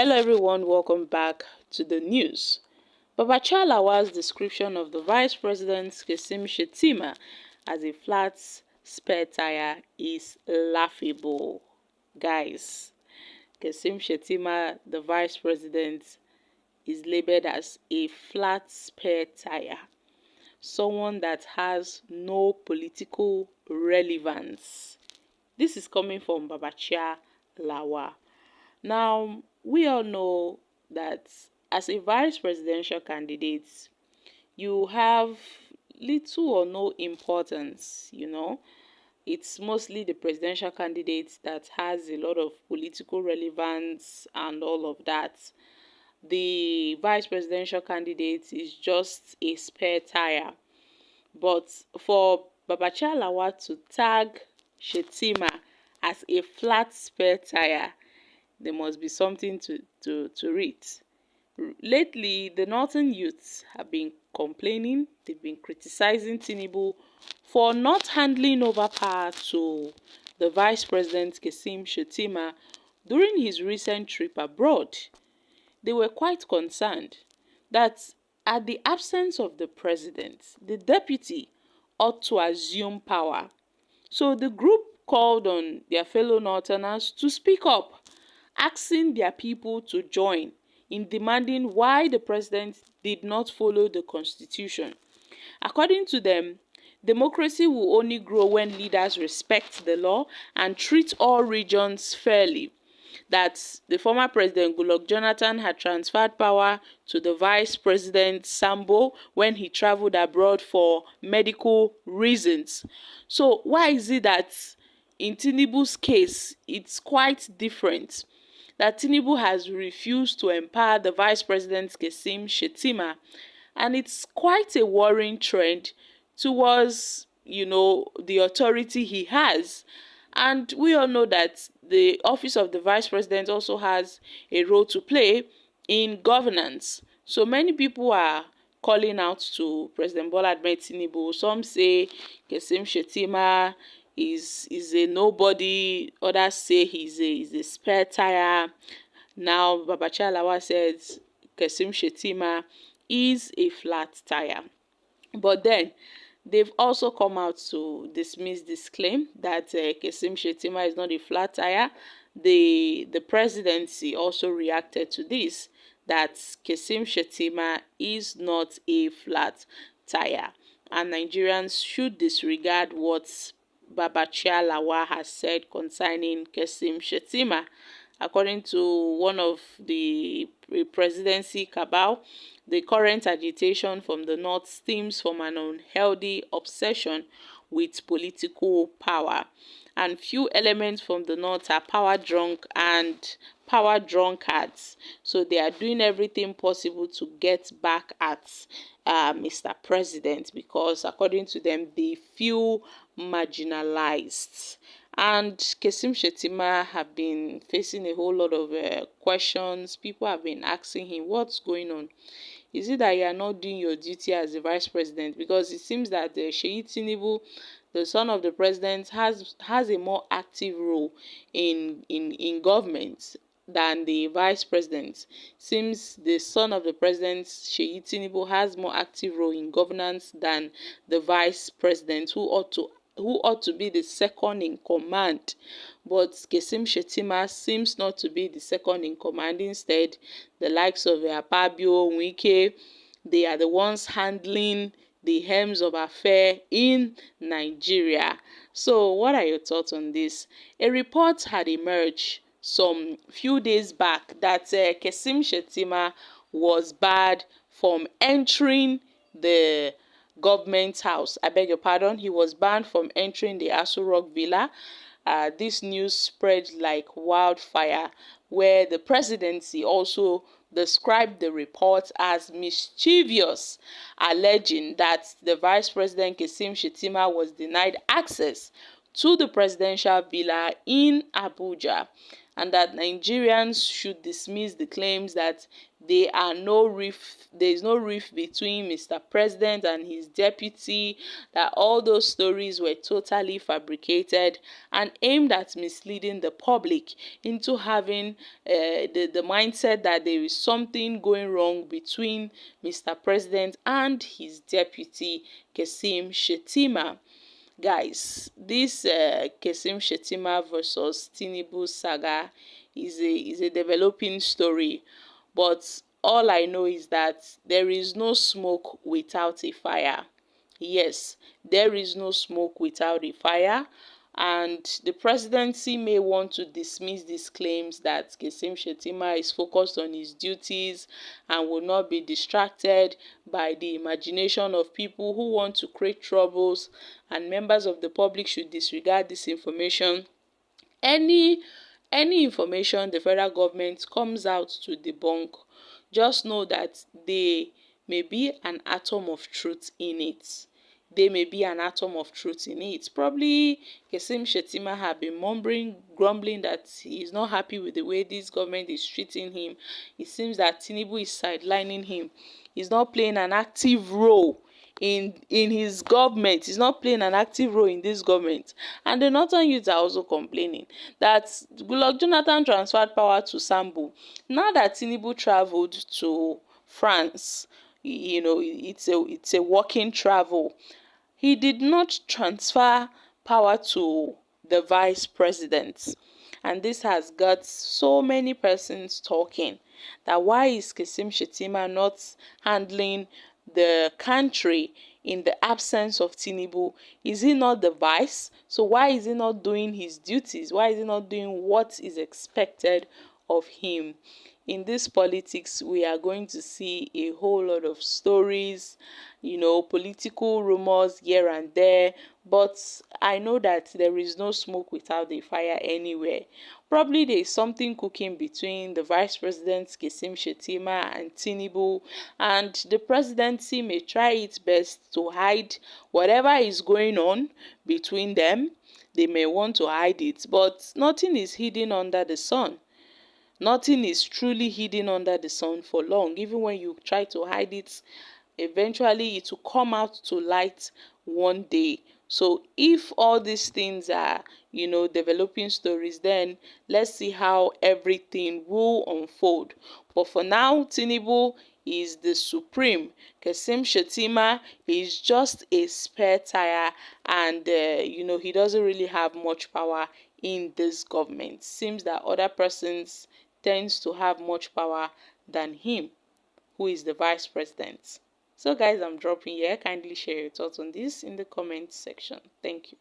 Hello everyone, welcome back to the news. Babachair Lawal's description of the Vice President Shettima as a flat spare tire is laughable. Guys, Shettima, the Vice President, is labeled as a flat spare tire. Someone that has no political relevance. This is coming from Babachair Lawal. Now, we all know that as a vice presidential candidate, you have little or no importance, It's mostly the presidential candidate that has a lot of political relevance and all of that. The vice presidential candidate is just a spare tire. But for Babachair Lawal to tag Shettima as a flat spare tire, there must be something to read. Lately, the northern youths have been complaining, they've been criticizing Tinubu for not handing over power to the Vice President Shettima during his recent trip abroad. They were quite concerned that at the absence of the president, the deputy ought to assume power. So the group called on their fellow northerners to speak up, asking their people to join in demanding why the president did not follow the constitution. According to them, democracy will only grow when leaders respect the law and treat all regions fairly. That the former president Goodluck Jonathan had transferred power to the vice president Sambo when he traveled abroad for medical reasons. So why is it that in Tinubu's case it's quite different? That Tinubu has refused to empower the Vice President Shettima, and it's quite a worrying trend towards, the authority he has. And we all know that the office of the Vice President also has a role to play in governance. So many people are calling out to President Bola Ahmed Tinubu. Some say Shettima is a nobody, others say he's a spare tire. Now Babachair Lawal says Shettima is a flat tire. But then they've also come out to dismiss this claim that Shettima is not a flat tire. The presidency also reacted to this, that Shettima is not a flat tire, and Nigerians should disregard what Babachair Lawal has said concerning Shettima. According to one of the presidency cabal, the current agitation from the north stems from an unhealthy obsession with political power. And few elements from the north are power drunk and power drunkards. So they are doing everything possible to get back at Mr. President, because according to them, they feel marginalized. And Shettima have been facing a whole lot of questions. People have been asking him, what's going on? Is it that you are not doing your duty as the vice president? Because it seems that Tinubu, the son of the president, has a more active role in government than the vice president. Seems the son of the president, Tinubu, has more active role in governance than the vice president, who ought to be the second in command. But Shettima seems not to be the second in command. Instead, the likes of Akpabio, Wike, they are the ones handling the helms of affair in Nigeria. So what are your thoughts on this? A report had emerged some few days back that Shettima was barred from entering the government house. I beg your pardon, he was banned from entering the Aso Rock Villa. This news spread like wildfire, where the presidency also described the report as mischievous, alleging that the vice president Shettima was denied access to the presidential villa in Abuja. and that Nigerians should dismiss the claims that there is no rift between Mr. President and his deputy, that all those stories were totally fabricated and aimed at misleading the public into having the mindset that there is something going wrong between Mr. President and his deputy, Shettima. Guys, this Shettima versus Tinubu saga is a developing story, but all I know is that there is no smoke without a fire. Yes, there is no smoke without a fire, and the presidency may want to dismiss these claims that Shettima is focused on his duties and will not be distracted by the imagination of people who want to create troubles, and members of the public should disregard this information. Any information the federal government comes out to debunk, just know that there may be an atom of truth in it. There may be an atom of truth in it. Probably Shettima have been grumbling that he is not happy with the way this government is treating him. It seems that Tinubu is sidelining him. He's not playing an active role in his government. He's not playing an active role in this government. And the northern youths are also complaining that Goodluck Jonathan transferred power to Sambu. Now that Tinubu traveled to France, it's a working travel. He did not transfer power to the vice president. And this has got so many persons talking that why is Shettima not handling the country in the absence of Tinubu? Is he not the vice? So why is he not doing his duties? Why is he not doing what is expected of him? In this politics, we are going to see a whole lot of stories, political rumors here and there, but I know that there is no smoke without a fire anywhere. Probably there is something cooking between the vice president Shettima and Tinubu, and the presidency may try its best to hide whatever is going on between them. They may want to hide it, but nothing is hidden under the sun. Nothing is truly hidden under the sun for long. Even when you try to hide it, eventually it will come out to light one day. So if all these things are, developing stories, then let's see how everything will unfold. But for now, Tinubu is the supreme. Shettima is just a spare tire, and he doesn't really have much power in this government. Seems that other persons tends to have much power than him, who is the vice president. So guys, I'm dropping here. Kindly share your thoughts on this in the comment section. Thank you.